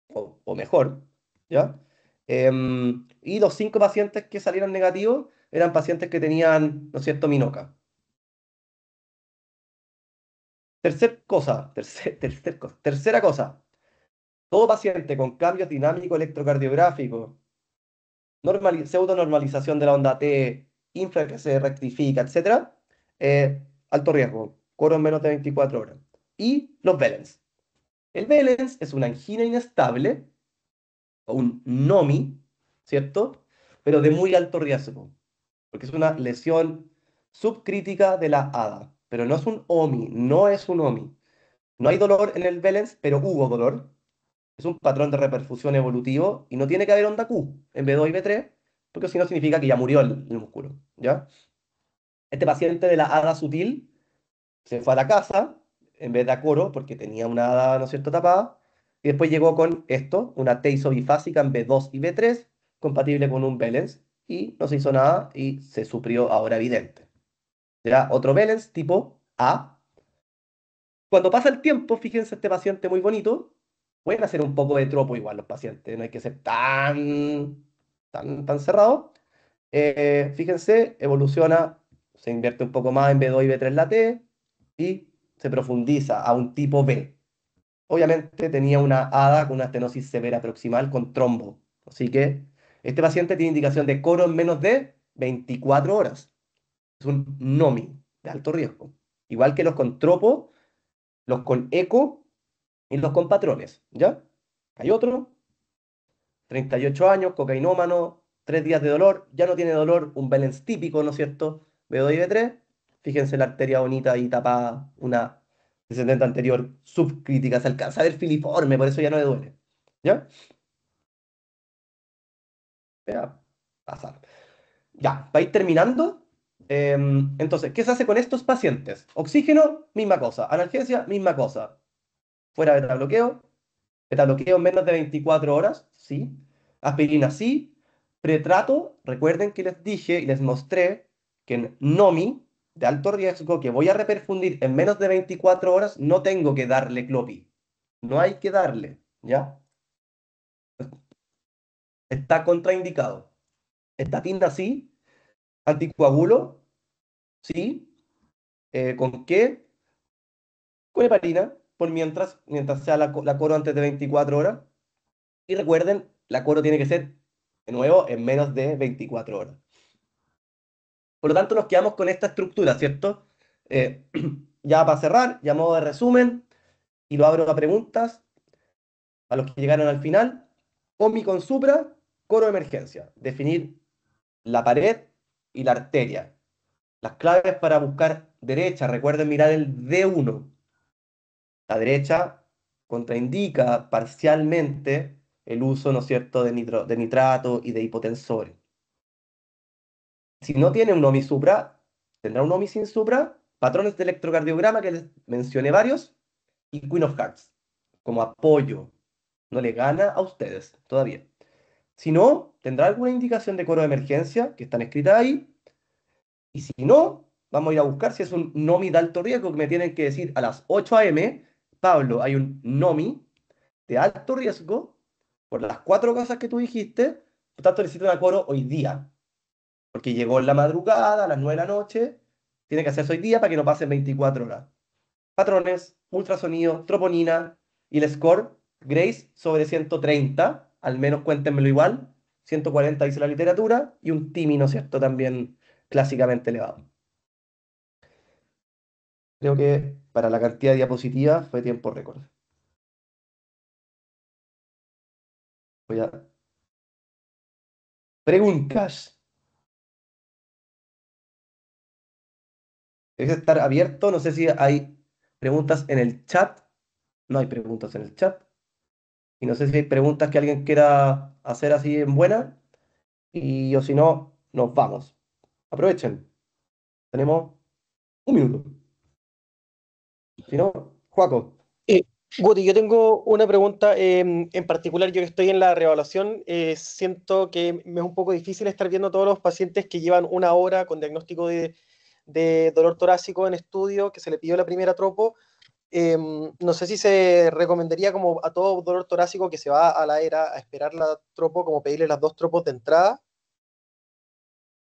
o mejor, ¿ya? Y los 5 pacientes que salieron negativos eran pacientes que tenían, ¿no es cierto?, Minoca. Tercera cosa, todo paciente con cambios dinámicos electrocardiográficos, pseudo-normalización de la onda T, infra que se rectifica, etcétera, alto riesgo, coro en menos de 24 horas. Y los Velens. El Velens es una angina inestable, o un NOMI, ¿cierto? Pero de muy alto riesgo, porque es una lesión subcrítica de la ADA, pero no es un OMI, no es un OMI. No hay dolor en el Velens, pero hubo dolor. Es un patrón de reperfusión evolutivo y no tiene que haber onda Q en B2 y B3, porque si no significa que ya murió el músculo, ¿ya? Este paciente de la hada sutil se fue a la casa en vez de a coro, porque tenía una hada, ¿no es cierto?, tapada, y después llegó con esto, una teisobifásica en B2 y B3, compatible con un Valence, y no se hizo nada y se suprió ahora evidente. Será otro Valence tipo A. Cuando pasa el tiempo, fíjense este paciente muy bonito, pueden hacer un poco de tropo igual los pacientes, no hay que ser tan cerrado. Fíjense, evoluciona, se invierte un poco más en B2 y B3 la T y se profundiza a un tipo B. Obviamente tenía una ADA con una estenosis severa proximal con trombo. Así que este paciente tiene indicación de coro en menos de 24 horas. Es un NOMI de alto riesgo. Igual que los con tropo, los con eco y los con patrones. ¿Ya? Hay otro, 38 años, cocainómano, 3 días de dolor, ya no tiene dolor, un Valence típico, ¿no es cierto? B2 y B3. Fíjense la arteria bonita y tapada, una descendente anterior subcrítica, se alcanza a ver filiforme, por eso ya no le duele. ¿Ya? Vea, pasar. Ya, para ir terminando. Entonces, ¿qué se hace con estos pacientes? Oxígeno, misma cosa. Analgesia, misma cosa. Fuera beta bloqueo. Beta bloqueo en menos de 24 horas, sí. Aspirina, sí. Pretrato, recuerden que les dije y les mostré que en NOMI, de alto riesgo, que voy a reperfundir en menos de 24 horas, no tengo que darle clopi. No hay que darle, ¿ya? Está contraindicado. Estatina, sí. Anticoagulo, sí. ¿Con qué? Con heparina, por mientras sea la coro antes de 24 horas. Y recuerden, la coro tiene que ser, de nuevo, en menos de 24 horas. Por lo tanto, nos quedamos con esta estructura, ¿cierto? Eh, ya para cerrar, ya a modo de resumen, y lo abro a preguntas a los que llegaron al final. OMI con supra, coro de emergencia. Definir la pared y la arteria. Las claves para buscar derecha, recuerden mirar el D1. La derecha contraindica parcialmente el uso, ¿no es cierto?, de nitrato y de hipotensores. Si no tiene un OMI supra, tendrá un OMI sin supra, patrones de electrocardiograma que les mencioné varios, y Queen of Hearts, como apoyo. No le gana a ustedes todavía. Si no, tendrá alguna indicación de coro de emergencia, que están escritas ahí, y si no, vamos a ir a buscar si es un NOMI de alto riesgo, que me tienen que decir a las 8 a.m., Pablo, hay un NOMI de alto riesgo, por las 4 cosas que tú dijiste, por tanto necesito una coro hoy día, porque llegó en la madrugada, a las 9 de la noche, tiene que hacerse hoy día para que no pasen 24 horas. Patrones, ultrasonido, troponina y el score, Grace sobre 130, al menos cuéntenmelo igual, 140 dice la literatura, y un TIMI, ¿no es cierto?, también clásicamente elevado. Creo que para la cantidad de diapositivas fue tiempo récord. Voy a... Preguntas. Debe estar abierto. No sé si hay preguntas en el chat. No hay preguntas en el chat. Y no sé si hay preguntas que alguien quiera hacer así en buena. Y o si no, nos vamos. Aprovechen. Tenemos un minuto. Si no, Joaco. Eh, Guti, yo tengo una pregunta en particular. Yo que estoy en la reevaluación, siento que me es un poco difícil estar viendo a todos los pacientes que llevan una hora con diagnóstico de dolor torácico en estudio, que se le pidió la primera tropo. No sé si se recomendaría como a todo dolor torácico que se va a la ERA a esperar la tropo, como pedirle las dos tropos de entrada.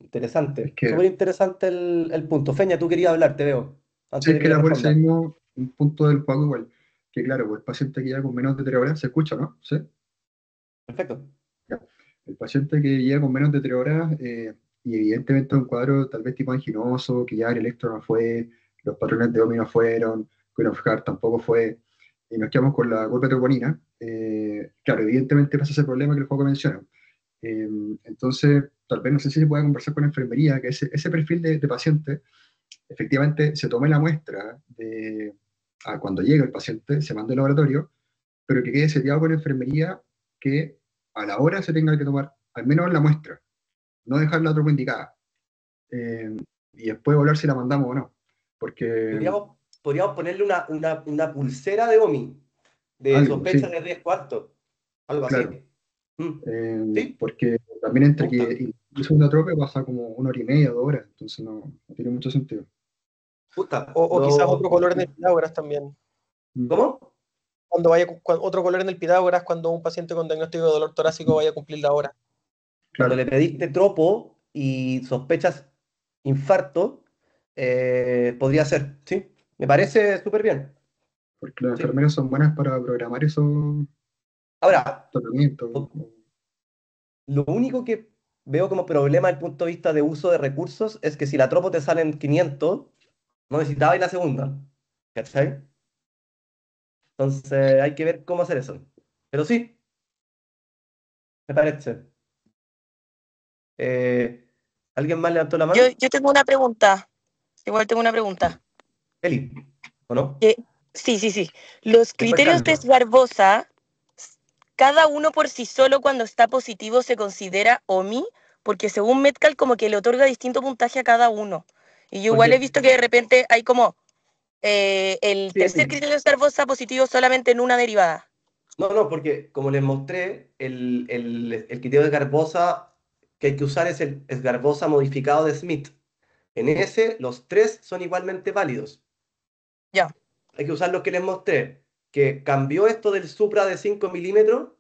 Es Interesante. que, Súper interesante el punto. Feña, tú querías hablar, te veo. sí, Antes es de que que le era por ese responda. mismo punto del pago igual. Que claro, pues el paciente que llega con menos de 3 horas, se escucha, ¿no? Sí. Perfecto. Ya. El paciente que llega con menos de 3 horas y evidentemente un cuadro tal vez tipo anginoso, que ya el electro no fue, los patrones de OMI no fueron, Queen of Heart tampoco fue, y nos quedamos con la curva de troponina. Claro, evidentemente pasa ese problema que el juego menciona. Eh, entonces, tal vez no sé si se puede conversar con la enfermería, que ese perfil de paciente efectivamente se tome la muestra cuando llega el paciente, se manda al laboratorio, pero que quede seteado con enfermería que a la hora se tenga que tomar al menos la muestra, no dejar la tropa indicada. Eh, y después evaluar si la mandamos o no. Porque Podríamos ponerle una pulsera de OMI, de algo, sospecha sí, de 10 cuartos, algo así. claro. Mm, ¿Sí? Porque también Me entre gusta. que incluso una troca pasa como 1 hora y media, 2 horas, entonces no tiene mucho sentido. Me gusta. O quizás otro color en el Pitágoras también. Mm, ¿Cómo? Otro color en el Pitágoras cuando un paciente con diagnóstico de dolor torácico vaya a cumplir la hora. Cuando claro, le pediste tropo y sospechas infarto, podría ser, ¿sí? Me parece súper bien. porque las ¿Sí? enfermeras son buenas para programar esos Ahora, tratamientos. lo único que veo como problema desde el punto de vista de uso de recursos es que si la tropo te sale en 500, no necesitabas la segunda. ¿Cachai? Entonces hay que ver cómo hacer eso. Pero sí, me parece. Eh, ¿Alguien más levantó la mano? Yo tengo una pregunta. Igual tengo una pregunta. Eli, ¿o no? Que, sí, sí, sí. Los Después criterios de Carlos. Sgarbosa, cada uno por sí solo cuando está positivo se considera OMI, porque según Metcal como que le otorga distinto puntaje a cada uno. Y yo igual he Porque, visto que de repente hay como el sí, tercer criterio de Sgarbosa positivo solamente en una derivada. no, porque como les mostré, el criterio de Garbosa que hay que usar es el es Garbosa modificado de Smith. En ese, los tres son igualmente válidos. Ya. Hay que usar los que les mostré, que cambió esto del Supra de 5 milímetros,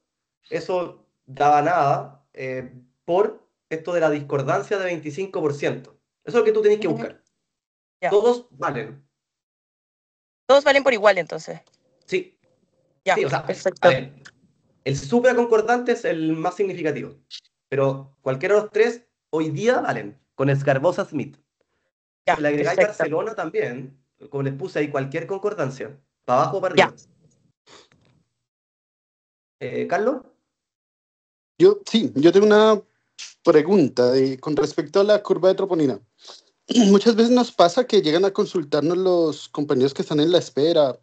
eso daba nada, por esto de la discordancia de 25%. Eso es lo que tú tenés que buscar. Ya. Todos valen. Todos valen por igual entonces. Sí, Ya, sí, o sea, a perfecto. ver, el supraconcordante es el más significativo, pero cualquiera de los tres hoy día valen, con Esgarbosa Smith. Si Ya, le agregáis perfecto. Barcelona también, como les puse ahí cualquier concordancia, para abajo o para Ya. arriba. ¿Carlos? Yo tengo una pregunta con respecto a la curva de troponina. Muchas veces nos pasa que llegan a consultarnos los compañeros que están en la espera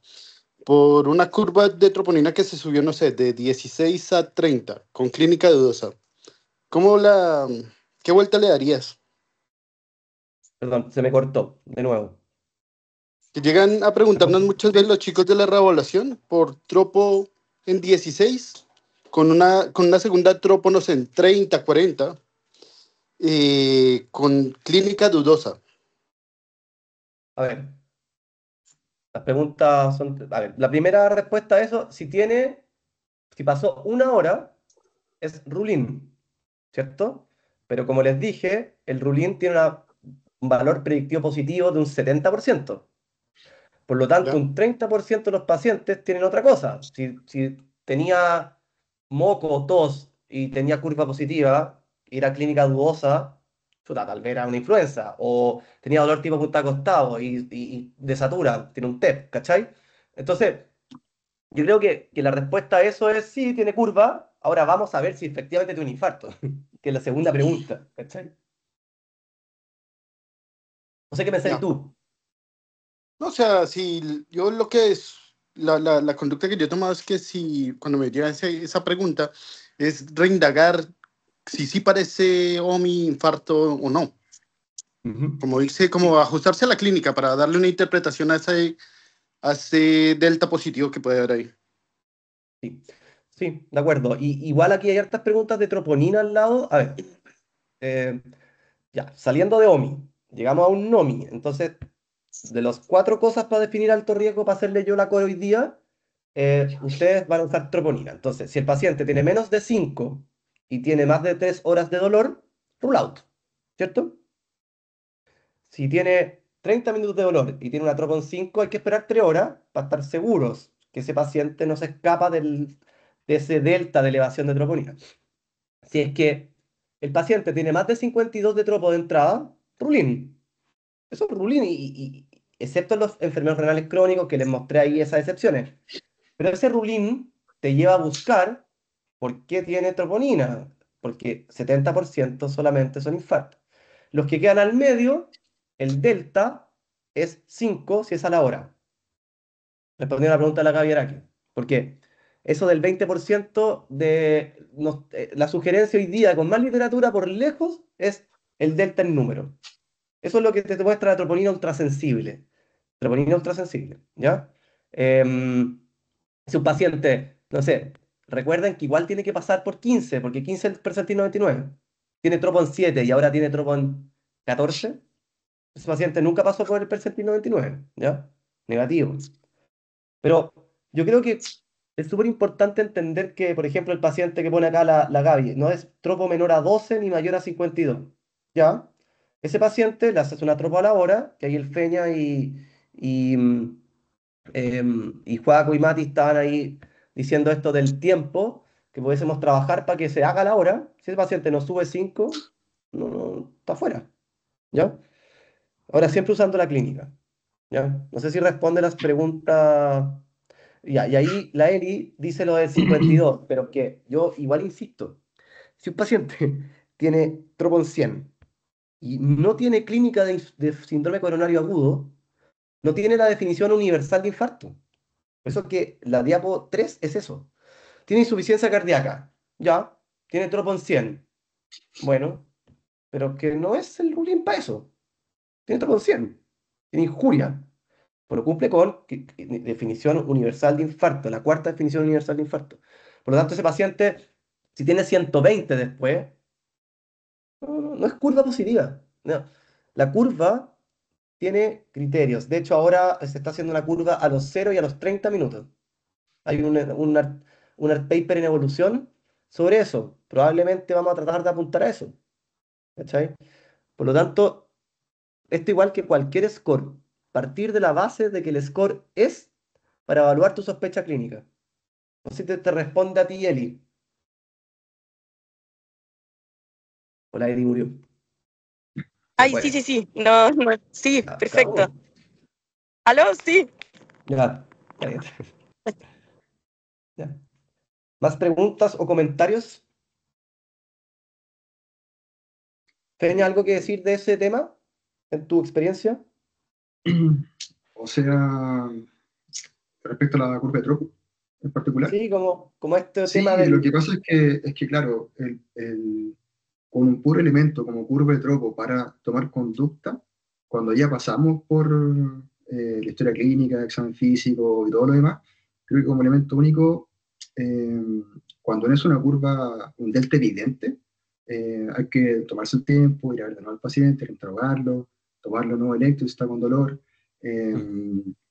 por una curva de troponina que se subió, no sé, de 16 a 30 con clínica dudosa. ¿Cómo la, qué vuelta le darías? Perdón, se me cortó, de nuevo. Que llegan a preguntarnos muchas veces los chicos de la reevaluación por tropo en 16 con una segunda tropo, no sé, en 30 40 con clínica dudosa. A ver, las preguntas son... A ver, la primera respuesta a eso, si pasó una hora, es Rulín, ¿cierto? Pero como les dije, el Rulín tiene un valor predictivo positivo de un 70%. Por lo tanto, ¿Ya? un 30% de los pacientes tienen otra cosa. Si tenía moco o tos y tenía curva positiva, y era clínica dudosa, chuta, tal vez era una influenza. O tenía dolor tipo punta acostado y desatura, tiene un TEP, ¿cachai? Entonces, yo creo que la respuesta a eso es sí, tiene curva. Ahora vamos a ver si efectivamente tiene un infarto, que es la segunda pregunta, ¿cachai? No sé qué pensáis Ya. tú. No, o sea, si yo lo que es, la conducta que yo he tomado es que si cuando me llega esa pregunta es reindagar si sí parece OMI, infarto o no. Ujú. Como dice, como ajustarse a la clínica para darle una interpretación a ese delta positivo que puede haber ahí. Sí, sí, de acuerdo. Igual aquí hay hartas preguntas de troponina al lado. A ver, eh, ya, saliendo de OMI, llegamos a un NOMI. Entonces, de las cuatro cosas para definir alto riesgo para hacerle yo la core hoy día, ustedes van a usar troponina. Entonces, si el paciente tiene menos de 5 y tiene más de 3 horas de dolor, rule out, ¿cierto? Si tiene 30 minutos de dolor y tiene una tropo en 5, hay que esperar 3 horas para estar seguros que ese paciente no se escapa de ese delta de elevación de troponina. Si es que el paciente tiene más de 52 de tropo de entrada, rulín. Eso es rulín, excepto en los enfermos renales crónicos que les mostré ahí esas excepciones. Pero ese rulín te lleva a buscar por qué tiene troponina, porque 70% solamente son infartos. Los que quedan al medio, el delta es 5 si es a la hora. Respondiendo a la pregunta de la Gaby Araque. Porque eso del 20% la sugerencia hoy día con más literatura por lejos es el delta en número. Eso es lo que te muestra la troponina ultrasensible. Troponina ultrasensible, ¿ya? Si un paciente, no sé, recuerden que igual tiene que pasar por 15, porque 15 es el percentil 99. Tiene tropon 7 y ahora tiene tropon 14. Ese paciente nunca pasó por el percentil 99, ¿ya? Negativo. Pero yo creo que es súper importante entender que, por ejemplo, el paciente que pone acá la Gaby no es tropo menor a 12 ni mayor a 52, ¿ya? Ese paciente le haces una tropo a la hora, que ahí el Feña y Joaco y Mati estaban ahí diciendo esto del tiempo, que pudiésemos trabajar para que se haga la hora. Si ese paciente no sube 5, no, está fuera, ¿ya? Ahora, siempre usando la clínica, ¿ya? No sé si responde las preguntas. Ya, y ahí la Eri dice lo del 52, pero que yo igual insisto, si un paciente tiene tropon 100 y no tiene clínica de síndrome coronario agudo, no tiene la definición universal de infarto. Por eso que la diapo 3 es eso. Tiene insuficiencia cardíaca, ya, tiene tropon 100. Bueno, pero que no es el ruling para eso. Tiene tropon 100. Tiene injuria. Pero cumple con definición universal de infarto, la cuarta definición universal de infarto. Por lo tanto, ese paciente, si tiene 120 después, no es curva positiva. No. La curva tiene criterios. De hecho, ahora se está haciendo una curva a los 0 y a los 30 minutos. Hay un art paper en evolución sobre eso. Probablemente vamos a tratar de apuntar a eso. ¿Cachai? Por lo tanto, esto igual que cualquier score, partir de la base de que el score es para evaluar tu sospecha clínica. No sé si te responde a ti, Eli. Hola, Eli murió. No Ay, sí, puede. sí, sí. No, no, sí, Ya, perfecto. bravo. ¿Aló? Sí. Ya, está bien. Ya. ¿Más preguntas o comentarios? ¿Tenía algo que decir de ese tema en tu experiencia? O sea, respecto a la curva de Tropo en particular. Sí, como este tema Sí, lo que del... pasa es que claro, con un puro elemento como curva de Tropo para tomar conducta, cuando ya pasamos por la historia clínica, examen físico y todo lo demás, creo que como elemento único, eh, cuando no es una curva, un delta evidente, hay que tomarse el tiempo, ir a ver de nuevo al paciente, interrogarlo, tomarlo nuevo electro si está con dolor.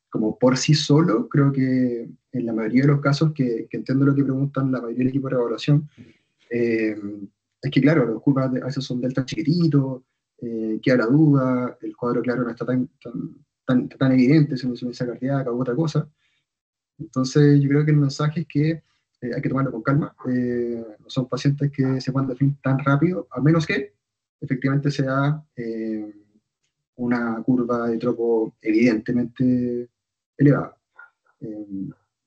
Como por sí solo, creo que en la mayoría de los casos que entiendo lo que preguntan la mayoría del equipo de evaluación, eh, es que, claro, los curvas a veces son deltas chiquititos, queda la duda, el cuadro, claro, no está tan evidente si una insuficiencia cardíaca u otra cosa. Entonces, yo creo que el mensaje es que hay que tomarlo con calma. No son pacientes que se puedan definir tan rápido, a menos que efectivamente sea una curva de tropo evidentemente elevada. Eh,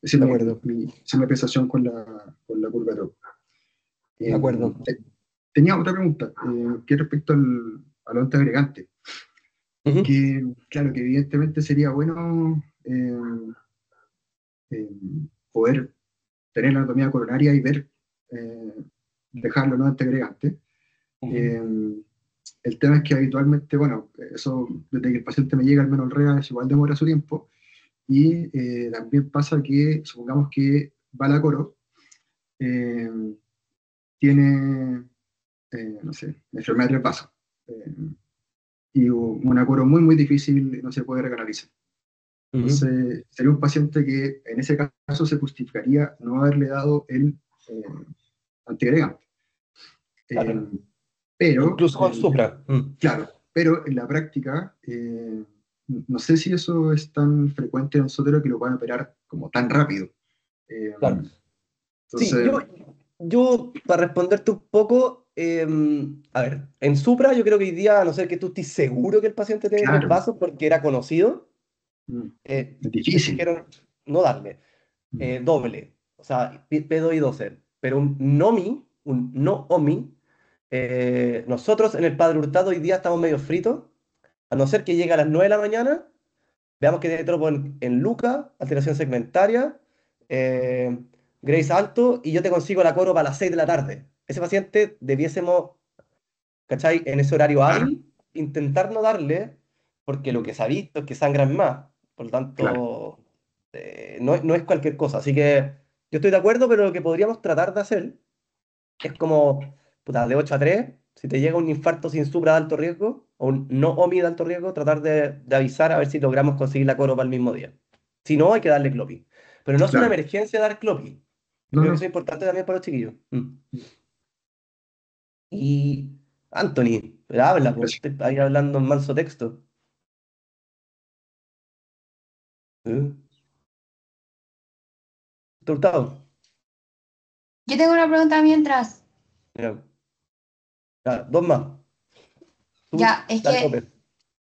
esa es De acuerdo, esa es mi apreciación con la curva de tropo. de acuerdo. Tenía otra pregunta, que respecto a lo antiagregante, Ujú. que claro, que evidentemente sería bueno eh, poder tener la anatomía coronaria y ver, eh, dejarlo no antiagregante. Ujú. Eh, el tema es que habitualmente, bueno, eso desde que el paciente me llega al menos REA es igual demora su tiempo, y también pasa que, supongamos que va la coro, eh, tiene, no sé, enfermedad de tres vasos. Eh, y un coro muy, muy difícil, no se puede recanalizar. Ujú. Entonces, sería un paciente que en ese caso se justificaría no haberle dado el antiagregante. Claro. Eh, pero, Incluso con Supra. claro, pero en la práctica, no sé si eso es tan frecuente en nosotros que lo puedan operar como tan rápido. Eh, Claro. Sí, entonces, yo para responderte un poco, a ver, en Supra yo creo que hoy día, a no ser que tú estés seguro que el paciente tiene tres claro, vasos porque era conocido, mm, es te difícil. sugiero no darle. Mm, Doble, o sea, P2 y 12. Pero un NOMI, un no OMI, nosotros en el Padre Hurtado hoy día estamos medio fritos, a no ser que llegue a las 9 de la mañana, veamos que tiene tropo en Luca, alteración segmentaria, eh, Grace alto, y yo te consigo la coro para las 6 de la tarde. Ese paciente debiésemos, ¿cachai? En ese horario claro, hábil, intentar no darle, porque lo que se ha visto es que sangran más. Por lo Claro, tanto, no es cualquier cosa. Así que yo estoy de acuerdo, pero lo que podríamos tratar de hacer es como, puta, de 8 a 3 si te llega un infarto sin supra de alto riesgo o un no OMI de alto riesgo, tratar de avisar a ver si logramos conseguir la coro para el mismo día. Si no, hay que darle clopi. Pero no es una claro. emergencia dar clopi. Yo No, creo que eso es no. importante también para los chiquillos. Y Anthony, pero habla, pues, Gracias. usted ahí hablando en manso texto. ¿Eh? ¿Está Hurtado? Yo tengo una pregunta mientras. Mira, ya, dos más. Tú, Ya, es dale, López.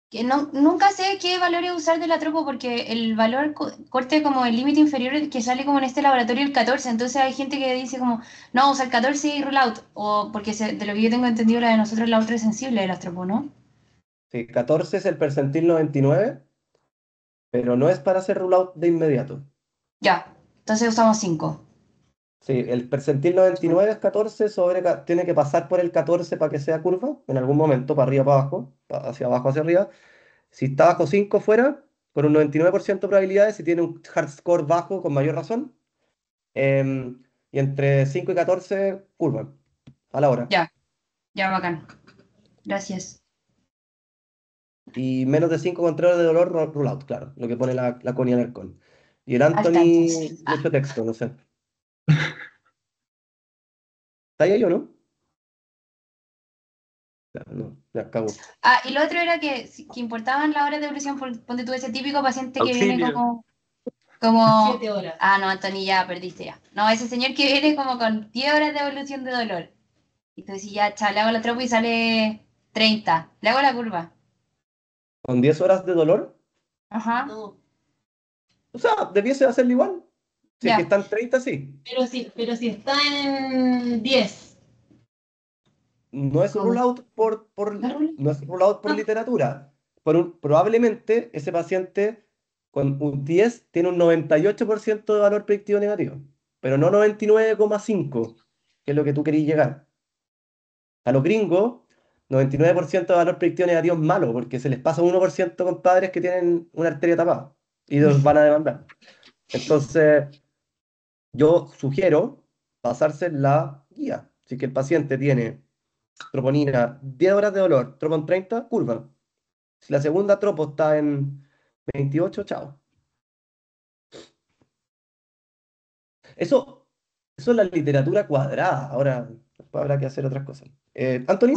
que no, nunca sé qué valores usar de la tropo porque el valor corte como el límite inferior que sale como en este laboratorio el 14. Entonces hay gente que dice como, no, usa el 14 y rollout. O porque de lo que yo tengo entendido, la de nosotros es la ultra sensible de las tropo, ¿no? Sí, 14 es el percentil 99, pero no es para hacer rollout de inmediato. Ya, entonces usamos 5. Sí, el percentil 99 es 14 tiene que pasar por el 14 para que sea curva, en algún momento, para arriba, para abajo, hacia abajo, hacia arriba. Si está bajo 5 fuera, con un 99% de probabilidades, si tiene un hard score bajo, con mayor razón. Y entre 5 y 14, curva, a la hora. Ya, ya, bacán. Gracias. Y menos de 5 controles de dolor, rollout, claro, lo que pone la Connie Alarcón. Y el Alta Anthony, entonces. mucho texto, no sé. ¿Está ahí o no? Claro, no, ya cago. Y lo otro era que importaban las horas de evolución, ponte tú ese típico paciente que viene Auxilio. como 7 horas. No, Anthony, ya perdiste ya. No, ese señor que viene como con 10 horas de evolución de dolor. Y tú decís, ya, chao, le hago la tropa y sale 30. Le hago la curva. Con 10 horas de dolor, Ajá, No, o sea, debiese hacerlo igual. Si es que ya. están 30, sí. pero si está en 10. No es ¿Cómo? rollout no es rollout por literatura. Probablemente ese paciente con un 10 tiene un 98% de valor predictivo negativo, pero no 99,5, que es lo que tú querías llegar. A los gringos, 99% de valor predictivo negativo es malo, porque se les pasa 1% con padres que tienen una arteria tapada y los van a demandar. Entonces, yo sugiero basarse en la guía. Si que el paciente tiene troponina 10 horas de dolor, tropo en 30, curva. Si la segunda tropo está en 28, chao. Eso, eso es la literatura cuadrada. Ahora después habrá que hacer otras cosas. Anthony,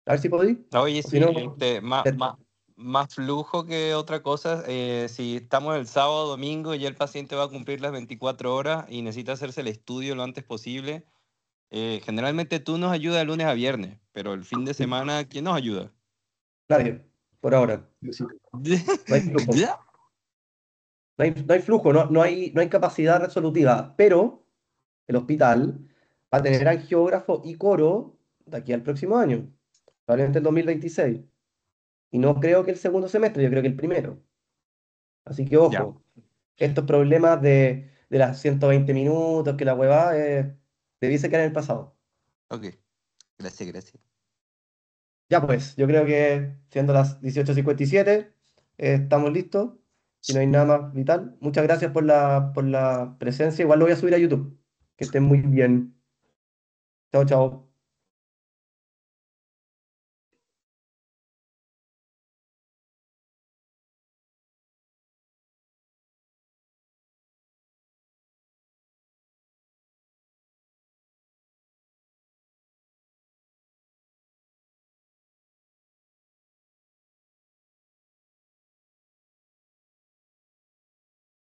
a ver si podéis. Oye, O si sí, no, te- más flujo que otra cosa. Si estamos el sábado, domingo y ya el paciente va a cumplir las 24 horas y necesita hacerse el estudio lo antes posible, generalmente tú nos ayudas de lunes a viernes, pero el fin de semana, ¿quién nos ayuda? nadie, por ahora. Diosito. No hay flujo. ¿Ya? No hay flujo, no hay capacidad resolutiva. Pero el hospital va a tener angiógrafo y coro de aquí al próximo año, probablemente el 2026. Y no creo que el segundo semestre, yo creo que el primero. Así que Ya, ojo, estos problemas de las 120 minutos, que la huevada debiese quedar en el pasado. ok. Gracias, gracias. Ya pues, yo creo que siendo las 18:57, estamos listos. Si no hay nada más vital, muchas gracias por la presencia. Igual lo voy a subir a YouTube. Que estén muy bien. Chao, chao.